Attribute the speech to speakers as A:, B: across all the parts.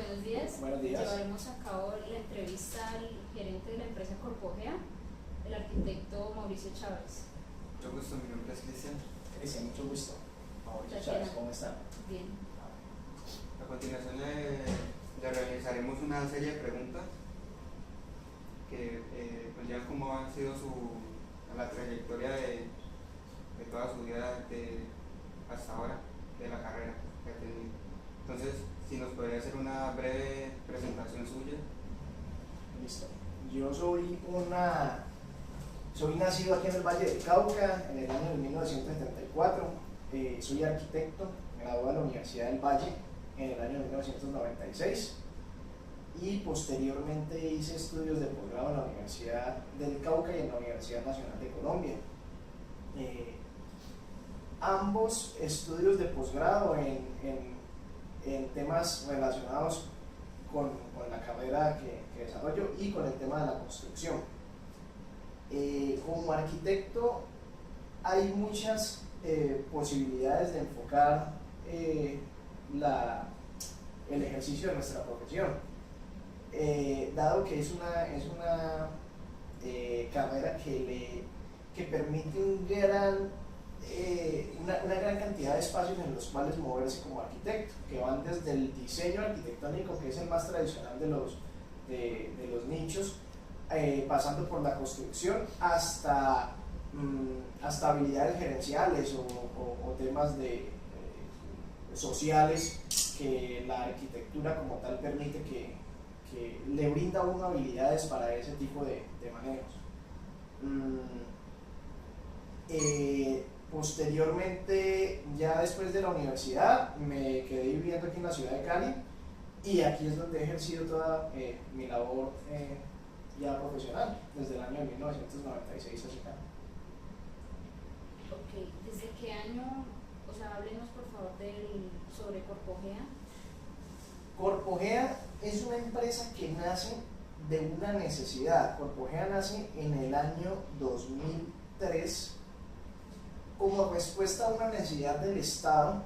A: Buenos días.
B: Buenos días.
A: Llevaremos a cabo la entrevista al gerente de la empresa Corpogea, el arquitecto Mauricio Chávez.
C: Mucho gusto, mi nombre es Cristian.
B: Cristian, mucho gusto. Mauricio
A: Tatiana.
B: Chávez, ¿cómo está?
A: Bien.
C: A continuación le realizaremos una serie de preguntas que pues ya cómo ha sido la trayectoria de toda su vida hasta ahora, de la carrera que ha tenido. Entonces, si nos podría hacer una breve presentación suya.
B: Listo. Yo soy nacido aquí en el Valle del Cauca en el año de 1974. Soy arquitecto, me gradué de la Universidad del Valle en el año de 1996 y posteriormente hice estudios de posgrado en la Universidad del Cauca y en la Universidad Nacional de Colombia. Ambos estudios de posgrado en temas relacionados con la carrera que desarrollo y con el tema de la construcción. Como arquitecto hay muchas posibilidades de enfocar el ejercicio de nuestra profesión, dado que es una carrera que permite una gran cantidad de espacios en los cuales moverse como arquitecto, que van desde el diseño arquitectónico, que es el más tradicional de los nichos, pasando por la construcción hasta habilidades gerenciales o temas sociales que la arquitectura como tal permite que le brinda a uno habilidades para ese tipo de manejos. Posteriormente, ya después de la universidad, me quedé viviendo aquí en la ciudad de Cali y aquí es donde he ejercido toda mi labor ya profesional, desde el año 1996 hacia acá.
A: Ok, ¿desde qué año? O sea, háblenos por favor sobre Corpogea.
B: Corpogea es una empresa que nace de una necesidad. Corpogea nace en el año 2003 como respuesta a una necesidad del Estado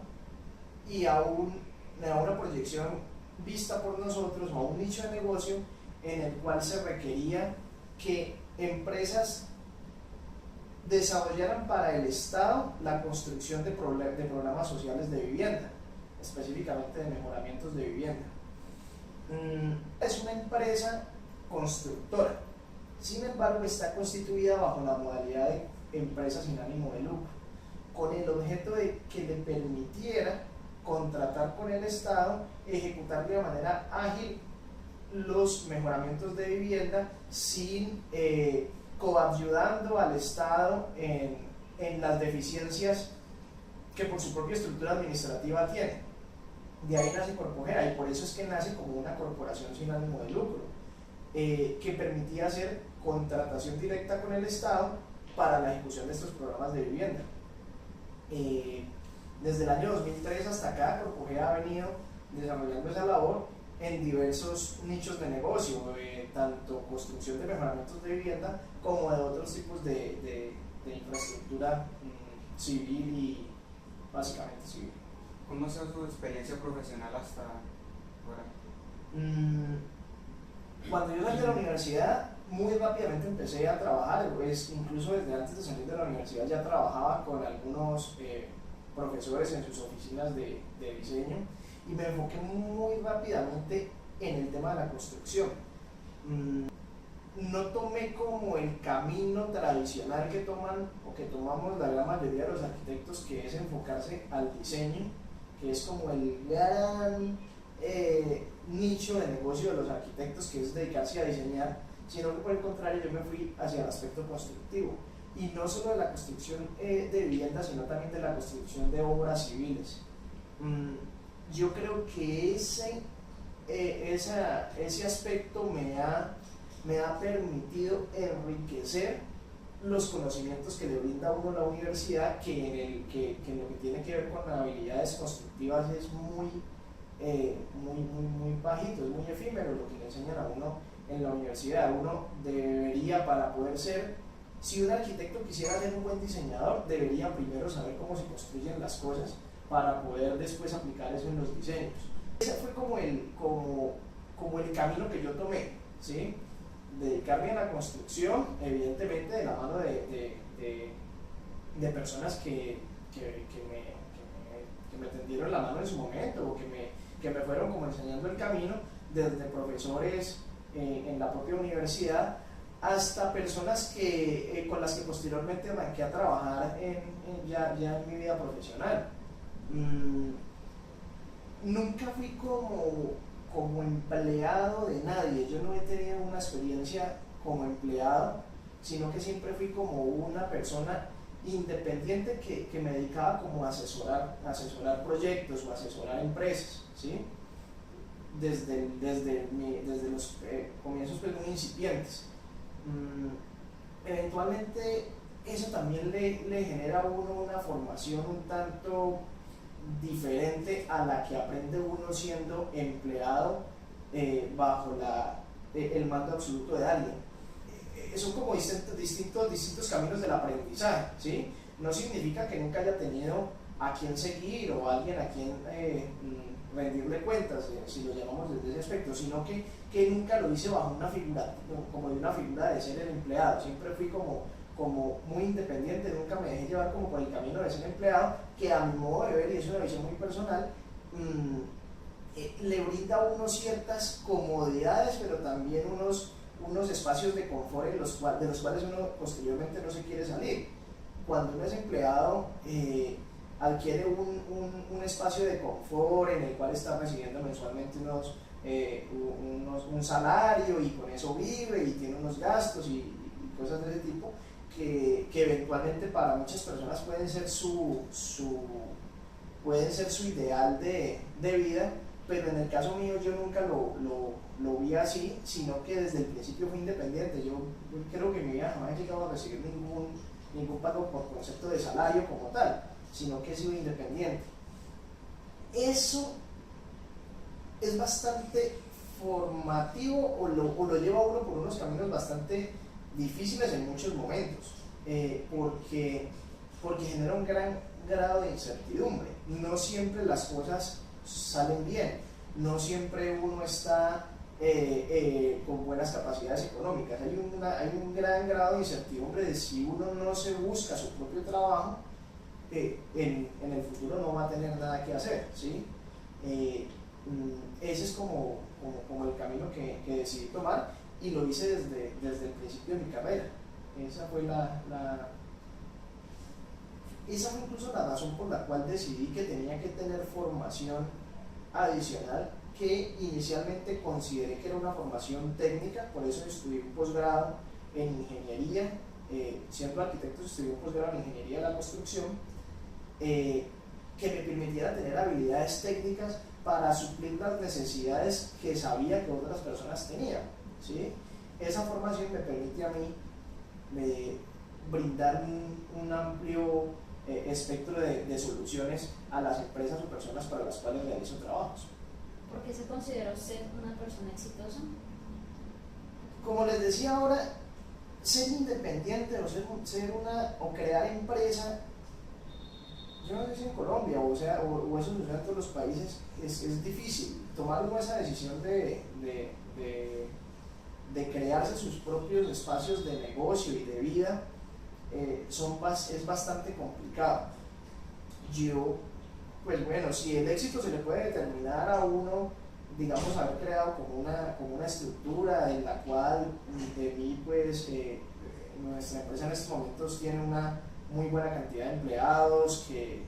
B: y a una proyección vista por nosotros, o a un nicho de negocio en el cual se requería que empresas desarrollaran para el Estado la construcción de programas sociales de vivienda, específicamente de mejoramientos de vivienda. Es una empresa constructora, sin embargo está constituida bajo la modalidad de empresa sin ánimo de lucro, con el objeto de que le permitiera contratar con el Estado, ejecutar de manera ágil los mejoramientos de vivienda sin coadyuvando al Estado en las deficiencias que por su propia estructura administrativa tiene. De ahí nace Corpogea y por eso es que nace como una corporación sin ánimo de lucro, que permitía hacer contratación directa con el Estado para la ejecución de estos programas de vivienda. Desde el año 2003 hasta acá, Corpogea ha venido desarrollando esa labor en diversos nichos de negocio, tanto construcción de mejoramientos de vivienda como de otros tipos de infraestructura civil y básicamente civil.
C: ¿Cómo ha sido su experiencia profesional hasta ahora?
B: Cuando yo salí de la universidad, muy rápidamente empecé a trabajar, pues incluso desde antes de salir de la universidad ya trabajaba con algunos profesores en sus oficinas de diseño y me enfoqué muy rápidamente en el tema de la construcción. No tomé como el camino tradicional que tomamos la gran mayoría de los arquitectos, que es enfocarse al diseño, que es como el gran nicho de negocio de los arquitectos, que es dedicarse a diseñar, sino que por el contrario yo me fui hacia el aspecto constructivo, y no solo de la construcción de viviendas, sino también de la construcción de obras civiles. Yo creo que ese aspecto me ha permitido enriquecer los conocimientos que le brinda a uno la universidad, que en lo que tiene que ver con habilidades constructivas es muy bajito, es muy efímero lo que le enseñan a uno en la universidad. Uno debería, para poder ser, si un arquitecto quisiera ser un buen diseñador, debería primero saber cómo se construyen las cosas para poder después aplicar eso en los diseños. ese fue como el camino que yo tomé, ¿sí? Dedicarme a la construcción, evidentemente de la mano de personas que me tendieron la mano en su momento, o que me fueron como enseñando el camino, desde profesores en la propia universidad, hasta personas con las que posteriormente arranqué a trabajar ya en mi vida profesional. Nunca fui como empleado de nadie, yo no he tenido una experiencia como empleado, sino que siempre fui como una persona independiente que me dedicaba como a asesorar proyectos o asesorar empresas, ¿sí? Desde los comienzos pues, muy incipientes. Eventualmente eso también le genera a uno una formación un tanto diferente a la que aprende uno siendo empleado bajo el mando absoluto de alguien. Son como distintos caminos del aprendizaje, ¿sí? No significa que nunca haya tenido a quien seguir o alguien a quien rendirle cuentas, si lo llamamos desde ese aspecto, sino que nunca lo hice bajo una figura, como de una figura de ser el empleado. Siempre fui como muy independiente, nunca me dejé llevar como por el camino de ser empleado, que a mi modo de ver, y es una visión muy personal, le brinda a uno ciertas comodidades, pero también unos espacios de confort de los cuales uno posteriormente no se quiere salir. Cuando uno es empleado, adquiere un espacio de confort en el cual está recibiendo mensualmente un salario, y con eso vive y tiene unos gastos y cosas de ese tipo, que eventualmente para muchas personas pueden ser su ideal de vida, pero en el caso mío yo nunca lo vi así, sino que desde el principio fui independiente. Yo creo que en mi vida jamás he llegado a recibir ningún pago por concepto de salario como tal, sino que he sido independiente. Eso es bastante formativo, o lo lleva a uno por unos caminos bastante difíciles en muchos momentos, porque genera un gran grado de incertidumbre. No siempre las cosas salen bien, no siempre uno está con buenas capacidades económicas. Hay un gran grado de incertidumbre de si uno no se busca su propio trabajo, en el futuro no va a tener nada que hacer, ¿sí? Ese es como el camino que decidí tomar, y lo hice desde el principio de mi carrera. Esa fue incluso la razón por la cual decidí que tenía que tener formación adicional, que inicialmente consideré que era una formación técnica. Por eso estudié un posgrado en ingeniería, siendo arquitecto estudié un posgrado en ingeniería de la construcción, que me permitiera tener habilidades técnicas para suplir las necesidades que sabía que otras personas tenían, ¿sí? Esa formación me permite a mí brindar un amplio espectro de soluciones a las empresas o personas para las cuales realizo trabajos.
A: ¿Por qué se considera usted una persona exitosa?
B: Como les decía ahora, ser independiente o crear empresa, yo no sé si en Colombia o eso sucede en todos los países, es difícil tomar esa decisión de crearse sus propios espacios de negocio y de vida. Es bastante complicado. Pues bueno, si el éxito se le puede determinar a uno, digamos, haber creado como una estructura en la cual de mí, pues, nuestra empresa en estos momentos tiene una muy buena cantidad de empleados que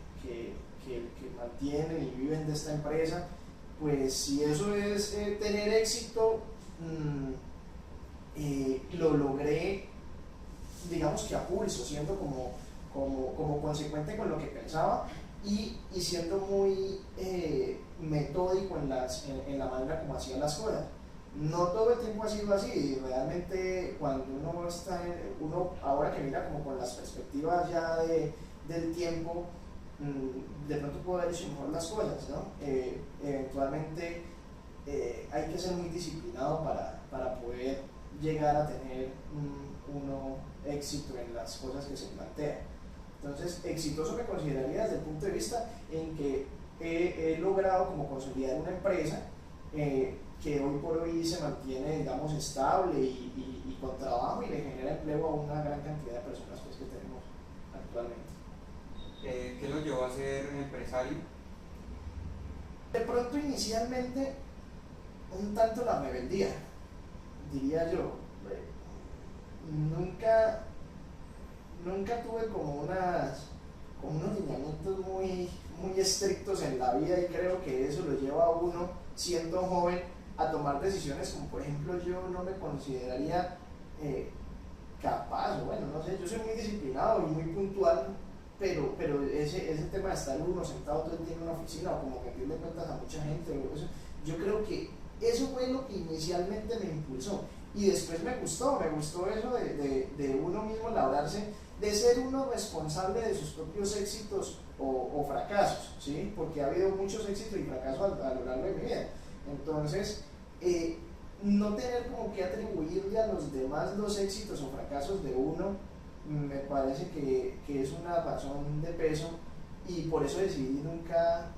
B: mantienen y viven de esta empresa, pues si eso es tener éxito, lo logré, digamos que a pulso, siendo como consecuente con lo que pensaba, y siendo muy metódico en la manera como hacía las cosas. No todo el tiempo ha sido así. Realmente cuando uno ahora que mira como con las perspectivas ya del tiempo, de pronto puede haber hecho mejor las cosas, ¿no? Eventualmente hay que ser muy disciplinado para poder llegar a tener uno éxito en las cosas que se plantean. Entonces, exitoso me consideraría desde el punto de vista en que he logrado como consolidar una empresa que hoy por hoy se mantiene, digamos, estable y con trabajo y le genera empleo a una gran cantidad de personas pues, que tenemos actualmente.
C: ¿Qué lo llevó a ser empresario?
B: De pronto inicialmente un tanto la rebeldía, diría yo. Nunca tuve como unos lineamientos muy estrictos en la vida y creo que eso lo lleva a uno siendo joven a tomar decisiones como por ejemplo yo no me consideraría capaz, o bueno, no sé, yo soy muy disciplinado y muy puntual, pero ese tema de estar uno sentado todo el día en una oficina o como rendirle cuentas a mucha gente, o eso, yo creo que eso fue lo que inicialmente me impulsó y después me gustó eso de uno mismo labrarse, de ser uno responsable de sus propios éxitos o fracasos, ¿sí? Porque ha habido muchos éxitos y fracasos a lo largo de mi vida. Entonces, no tener como que atribuirle a los demás los éxitos o fracasos de uno, me parece que es una razón de peso y por eso decidí nunca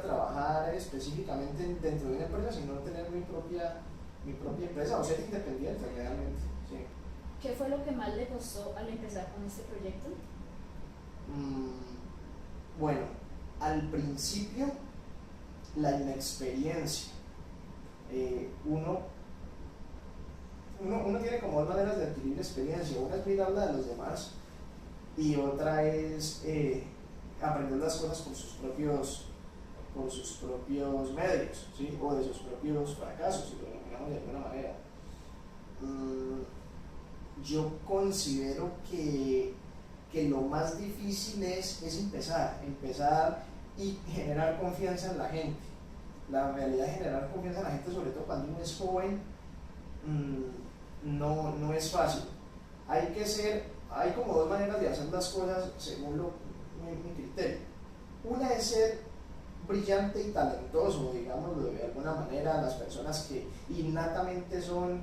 B: trabajar específicamente dentro de una empresa, sino tener mi propia empresa o ser independiente realmente. Sí.
A: ¿Qué fue lo que más le costó al empezar con este proyecto?
B: Bueno, al principio la inexperiencia. Uno tiene como dos maneras de adquirir experiencia. Una es mirarla de los demás y otra es aprender las cosas por sus propios medios, ¿sí? O de sus propios fracasos, si lo denominamos de alguna manera. Yo considero que lo más difícil es empezar y generar confianza en la gente. La realidad es generar confianza en la gente, sobre todo cuando uno es joven, no es fácil. Hay como dos maneras de hacer las cosas según mi criterio. Una es ser brillante y talentoso, digámoslo de alguna manera, las personas que innatamente son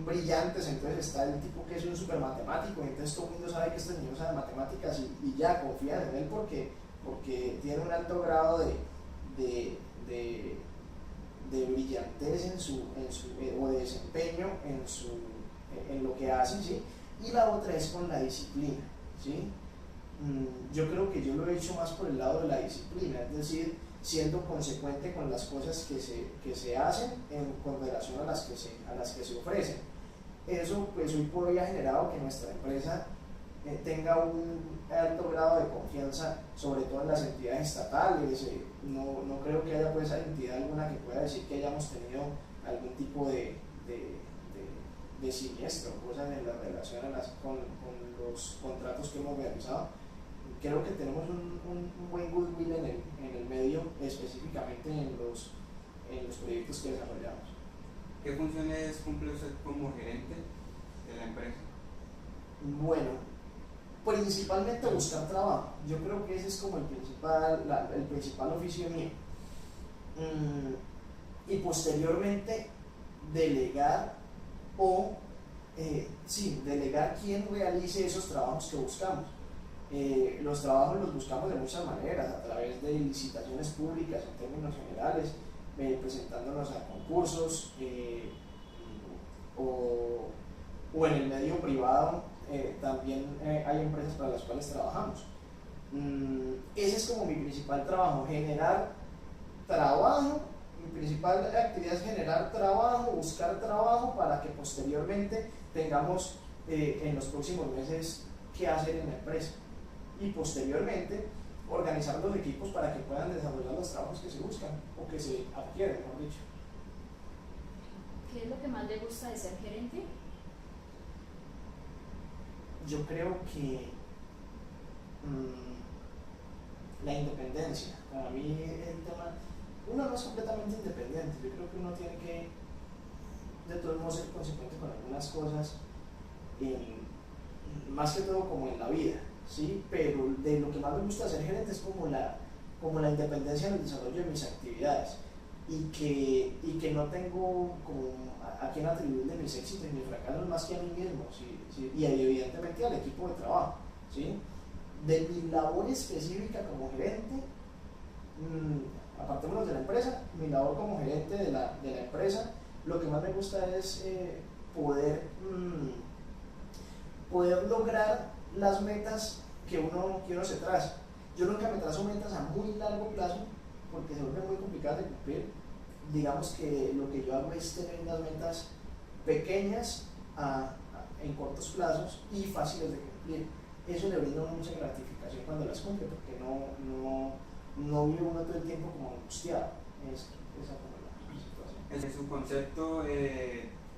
B: brillantes, entonces está el tipo que es un super matemático, entonces todo el mundo sabe que este niño sabe matemáticas y ya confían en él porque tiene un alto grado de brillantez o de desempeño en lo que hace, ¿sí? Y la otra es con la disciplina, ¿sí? Yo creo que yo lo he hecho más por el lado de la disciplina, es decir, siendo consecuente con las cosas que se hacen con relación a las que se ofrecen. Eso pues hoy por hoy ha generado que nuestra empresa tenga un alto grado de confianza, sobre todo en las entidades estatales. No creo que haya pues entidad alguna que pueda decir que hayamos tenido algún tipo de siniestro, cosas en la relación con los contratos que hemos realizado. Creo que tenemos un buen goodwill en el medio, específicamente en los proyectos que desarrollamos.
C: ¿Qué funciones cumple usted como gerente de la empresa?
B: Bueno, principalmente buscar trabajo. Yo creo que ese es como el principal oficio mío. Y posteriormente delegar delegar quién realice esos trabajos que buscamos. Los trabajos los buscamos de muchas maneras, a través de licitaciones públicas en términos generales, presentándonos a concursos o en el medio privado. También hay empresas para las cuales trabajamos. Ese es como mi principal trabajo, generar trabajo. Mi principal actividad es generar trabajo, buscar trabajo para que posteriormente tengamos en los próximos meses qué hacer en la empresa y posteriormente organizar los equipos para que puedan desarrollar los trabajos que se buscan o que se adquieren, mejor dicho.
A: ¿Qué es lo que más le gusta de ser gerente?
B: Yo creo que la independencia. Para mí el tema, uno no es completamente independiente, yo creo que uno tiene que de todos modos ser consecuente con algunas cosas, más que todo como en la vida, ¿sí? Pero de lo que más me gusta ser gerente es como la independencia en el desarrollo de mis actividades y que no tengo como a quién atribuirle mis éxitos y mis fracasos más que a mí mismo, ¿sí? Y evidentemente al equipo de trabajo, ¿sí? De mi labor específica como gerente, apartémonos de la empresa, mi labor como gerente de la empresa, lo que más me gusta es poder lograr las metas que uno se traza. Yo nunca me trazo metas a muy largo plazo porque se vuelven muy complicadas de cumplir. Digamos que lo que yo hago es tener unas metas pequeñas en cortos plazos y fáciles de cumplir. Eso le brinda mucha gratificación cuando las cumple, porque no vive uno todo el tiempo como angustiado. Esa como la situación.
C: En su concepto,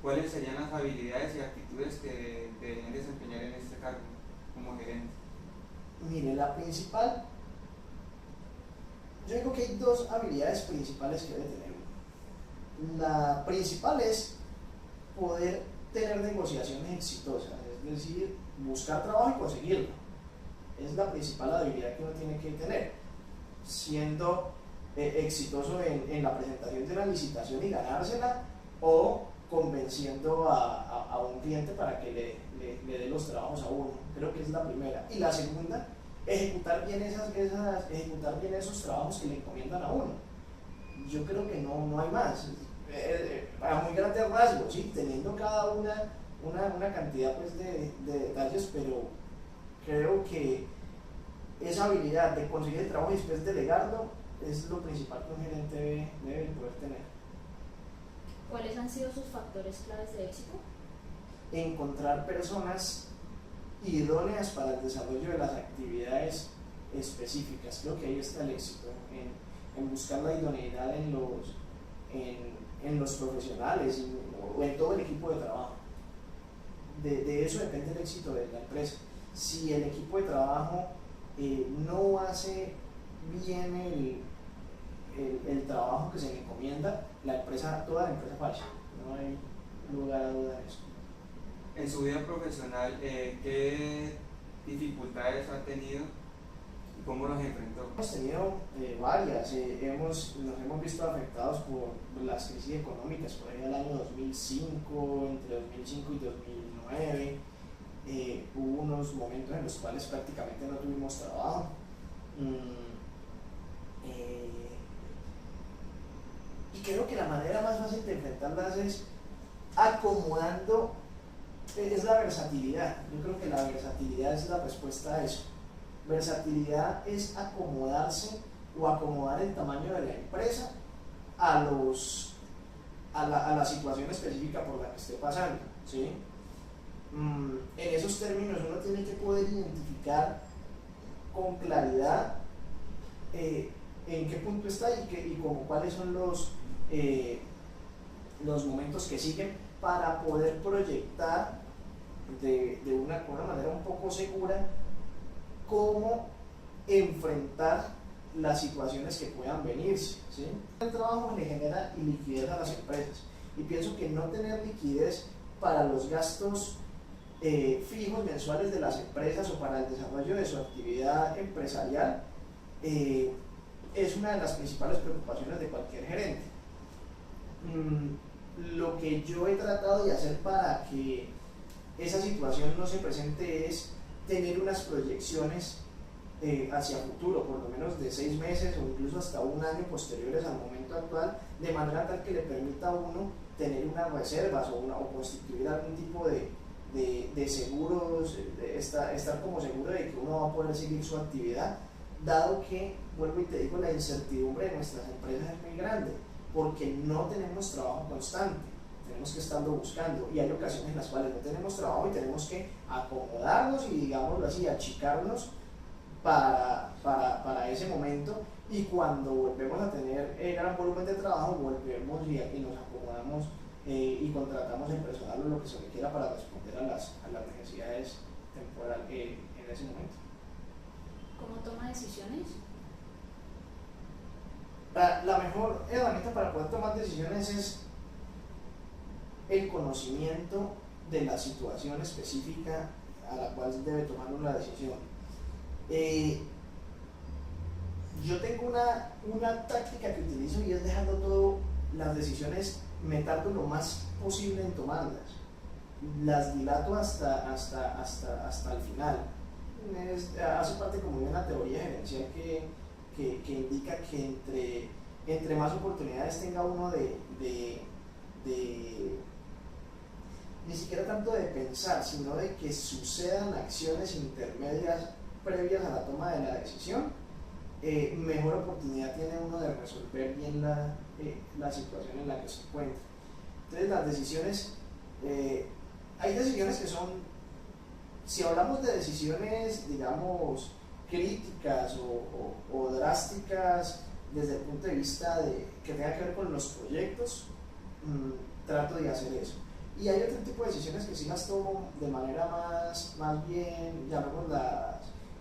C: ¿cuáles serían las habilidades y actitudes que deberían desempeñar en este cargo como gerente?
B: Mire, la principal, yo digo que hay dos habilidades principales que debe tener uno. La principal es poder tener negociaciones exitosas, es decir, buscar trabajo y conseguirlo. Es la principal habilidad que uno tiene que tener. Siendo exitoso en la presentación de una licitación y ganársela, o convenciendo a un cliente para que le dé los trabajos a uno. Creo que es la primera. Y la segunda, ejecutar bien esos trabajos que le encomiendan a uno. Yo creo que no hay más. A muy grandes rasgos, ¿sí? Teniendo cada una cantidad pues, de detalles, pero creo que esa habilidad de conseguir el trabajo y después delegarlo es lo principal que un gerente debe poder tener.
A: ¿Cuáles han sido sus factores claves de éxito?
B: Encontrar personas idóneas para el desarrollo de las actividades específicas. Creo que ahí está el éxito, en buscar la idoneidad en los profesionales o en todo el equipo de trabajo. De eso depende el éxito de la empresa. Si el equipo de trabajo no hace bien el trabajo que se le encomienda, toda la empresa falla. No hay lugar a duda de eso.
C: En su vida profesional, ¿qué dificultades ha tenido y cómo las enfrentó?
B: Hemos tenido varias, nos hemos visto afectados por las crisis económicas, por ahí el año 2005, entre 2005 y 2009. Hubo unos momentos en los cuales prácticamente no tuvimos trabajo. Y creo que la manera más fácil de enfrentarlas es acomodando, es la versatilidad. Yo creo que la versatilidad es la respuesta a eso. Versatilidad es acomodarse o acomodar el tamaño de la empresa a la situación específica por la que esté pasando, ¿sí? En esos términos uno tiene que poder identificar con claridad en qué punto está y cuáles son los momentos que siguen para poder proyectar de una manera un poco segura cómo enfrentar las situaciones que puedan venirse, ¿sí? El trabajo le genera liquidez a las empresas y pienso que no tener liquidez para los gastos fijos mensuales de las empresas o para el desarrollo de su actividad empresarial es una de las principales preocupaciones de cualquier gerente. Lo que yo he tratado de hacer para que esa situación no se presente es tener unas proyecciones hacia futuro, por lo menos de 6 meses o incluso hasta un año posteriores al momento actual, de manera tal que le permita a uno tener unas reservas o constituir algún tipo de seguros, estar como seguro de que uno va a poder seguir su actividad, dado que, vuelvo y te digo, la incertidumbre de nuestras empresas es muy grande, porque no tenemos trabajo constante, tenemos que estarlo buscando, y hay ocasiones en las cuales no tenemos trabajo y tenemos que acomodarnos y, digámoslo así, achicarnos para ese momento, y cuando volvemos a tener gran volumen de trabajo, volvemos y nos acomodamos y contratamos el personal o lo que se requiera para responder a las necesidades temporales en ese momento.
A: ¿Cómo toma decisiones?
B: La mejor herramienta para poder tomar decisiones es el conocimiento de la situación específica a la cual debe tomar una decisión. Yo tengo una táctica que utilizo y es dejando todas las decisiones, me tardo lo más posible en tomarlas, las dilato hasta el final. Hace parte como de una teoría gerencial que que indica que entre más oportunidades tenga uno ni siquiera tanto de pensar, sino de que sucedan acciones intermedias previas a la toma de la decisión, mejor oportunidad tiene uno de resolver bien la situación en la que se encuentra. Entonces las decisiones, hay decisiones que son, si hablamos de decisiones, digamos, críticas o drásticas desde el punto de vista que tenga que ver con los proyectos, trato de hacer eso. Y hay otro tipo de decisiones que sí las tomo de manera más bien, llamémoslas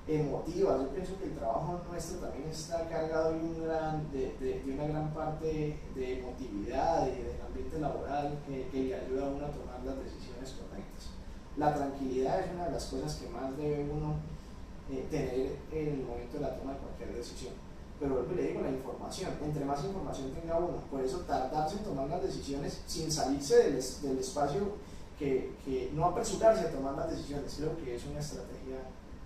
B: emotivas. Yo pienso que el trabajo nuestro también está cargado de una gran parte de emotividad y del ambiente laboral que le ayuda a uno a tomar las decisiones correctas. La tranquilidad es una de las cosas que más debe uno tener en el momento de la toma de cualquier decisión. Pero vuelvo y le digo, la información, entre más información tenga uno, por eso tardarse en tomar las decisiones sin salirse del espacio, que no apresurarse a tomar las decisiones, creo que es una estrategia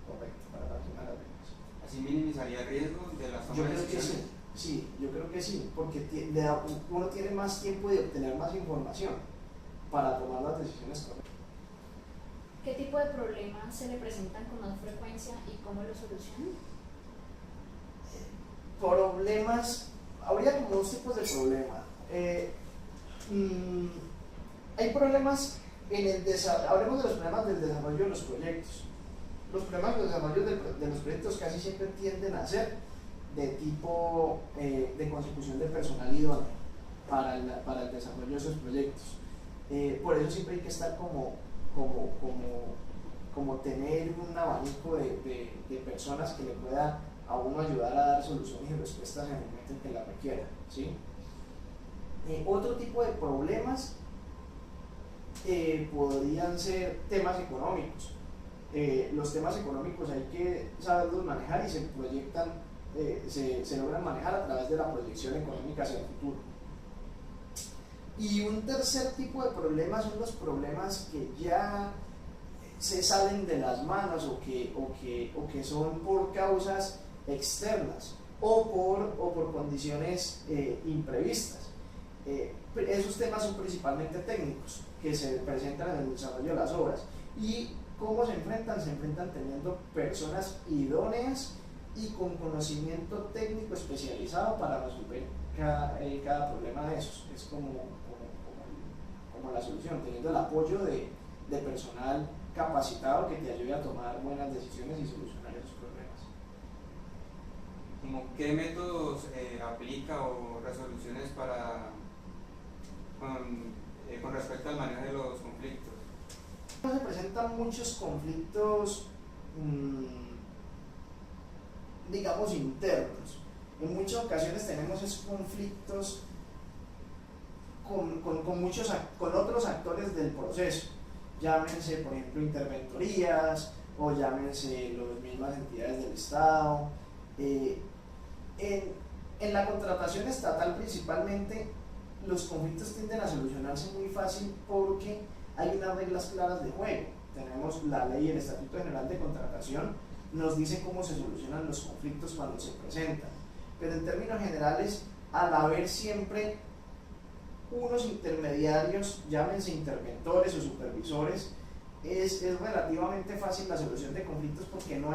B: correcta para tomar las mismas.
C: ¿Así minimizaría el riesgo de las tomas de decisiones?
B: Sí, yo creo que sí, porque uno tiene más tiempo de obtener más información para tomar las decisiones correctas.
A: ¿Qué tipo de problemas se le presentan con más frecuencia y cómo los solucionan?
B: Problemas, habría como dos tipos de problemas. Hay problemas en el desarrollo, hablemos de los problemas del desarrollo de los proyectos. Los problemas del desarrollo de los proyectos casi siempre tienden a ser de tipo de consecución de personal idóneo para el desarrollo de esos proyectos. Por eso siempre hay que estar como tener un abanico de personas que le pueda a uno ayudar a dar soluciones y respuestas en el momento en que la requiera, ¿sí? Otro tipo de problemas podrían ser temas económicos. Los temas económicos hay que saberlos manejar y se proyectan, se logran manejar a través de la proyección económica hacia el futuro. Y un tercer tipo de problemas son los problemas que ya se salen de las manos o que son por causas externas o por condiciones imprevistas. Esos temas son principalmente técnicos que se presentan en el desarrollo de las obras. ¿Y cómo se enfrentan? Se enfrentan teniendo personas idóneas y con conocimiento técnico especializado para resolver cada problema de esos. Es como la solución, teniendo el apoyo de personal capacitado que te ayude a tomar buenas decisiones y solucionar esos problemas.
C: ¿Cómo qué métodos aplica o resoluciones con respecto al manejo de los conflictos?
B: Se presentan muchos conflictos, digamos, internos. En muchas ocasiones tenemos esos conflictos con otros actores del proceso, llámense por ejemplo interventorías o llámense las mismas entidades del Estado. En la contratación estatal principalmente los conflictos tienden a solucionarse muy fácil porque hay unas reglas claras de juego. Tenemos la ley y el Estatuto General de Contratación, nos dice cómo se solucionan los conflictos cuando se presentan, pero en términos generales, al haber siempre unos intermediarios, llámense interventores o supervisores, es relativamente fácil la solución de conflictos porque no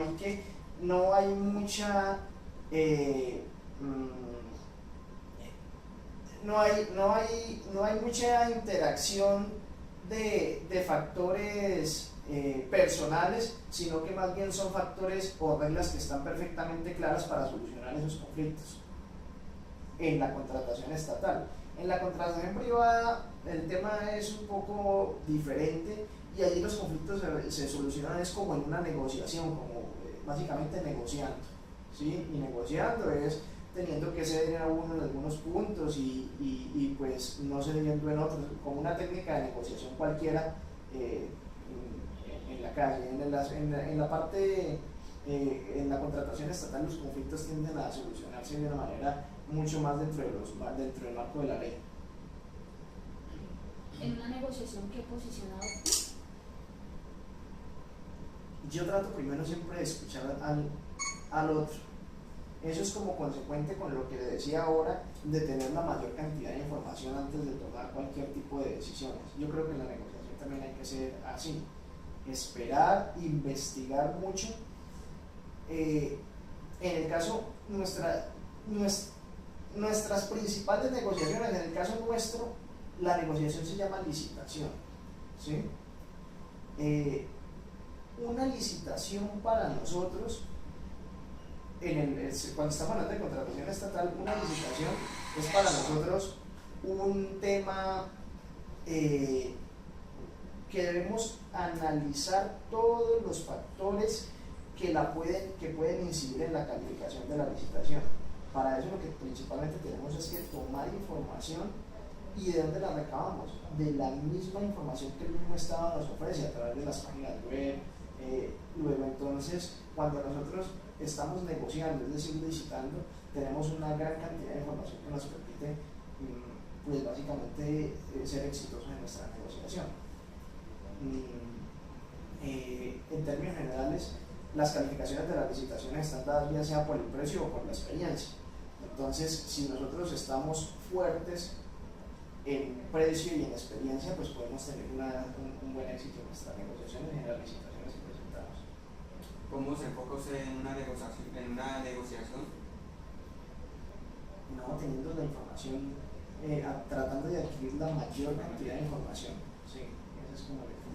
B: hay mucha mucha interacción de factores personales, sino que más bien son factores o reglas que están perfectamente claras para solucionar esos conflictos en la contratación estatal. En la contratación privada el tema es un poco diferente y allí los conflictos se solucionan es como en una negociación, como básicamente negociando, ¿sí? Y negociando es teniendo que ceder a uno en algunos puntos y pues no cediendo en otros, como una técnica de negociación cualquiera en la calle. En la contratación estatal los conflictos tienden a solucionarse de una manera mucho más dentro del marco de la ley.
A: En una negociación, ¿qué posición adopta?
B: Yo trato primero siempre de escuchar al otro Eso es como consecuente con lo que le decía ahora de tener la mayor cantidad de información antes de tomar cualquier tipo de decisiones. Yo creo que en la negociación también hay que ser así, esperar, investigar mucho. En el caso, nuestras principales negociaciones, en el caso nuestro, la negociación se llama licitación, ¿sí? Una licitación para nosotros, cuando estamos hablando de contratación estatal, una licitación es para nosotros un tema que debemos analizar todos los factores que pueden incidir en la calificación de la licitación. Para eso lo que principalmente tenemos es que tomar información. ¿Y de dónde la recabamos? De la misma información que el mismo Estado nos ofrece a través de las páginas web. Luego entonces, cuando nosotros estamos negociando, es decir, licitando, tenemos una gran cantidad de información que nos permite pues básicamente ser exitosos en nuestra negociación. En términos generales, las calificaciones de las licitaciones están dadas ya sea por el precio o por la experiencia. Entonces, si nosotros estamos fuertes en precio y en experiencia, pues podemos tener un buen éxito en nuestras negociaciones y en las licitaciones que presentamos.
C: ¿Cómo se enfoca usted en una negociación?
B: No, teniendo la información, tratando de adquirir la mayor cantidad de información. Sí, ese es como el enfoque.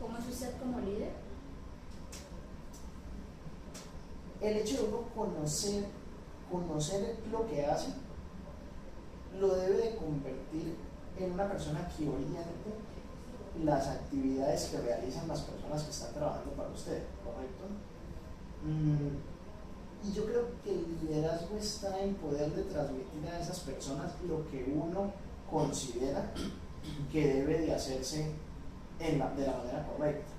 A: ¿Cómo es usted como líder?
B: El hecho de uno conocer lo que hace, lo debe de convertir en una persona que oriente las actividades que realizan las personas que están trabajando para usted, ¿correcto? Y yo creo que el liderazgo está en poder de transmitir a esas personas lo que uno considera que debe de hacerse de la manera correcta.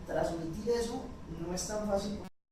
B: Transmitir eso no es tan fácil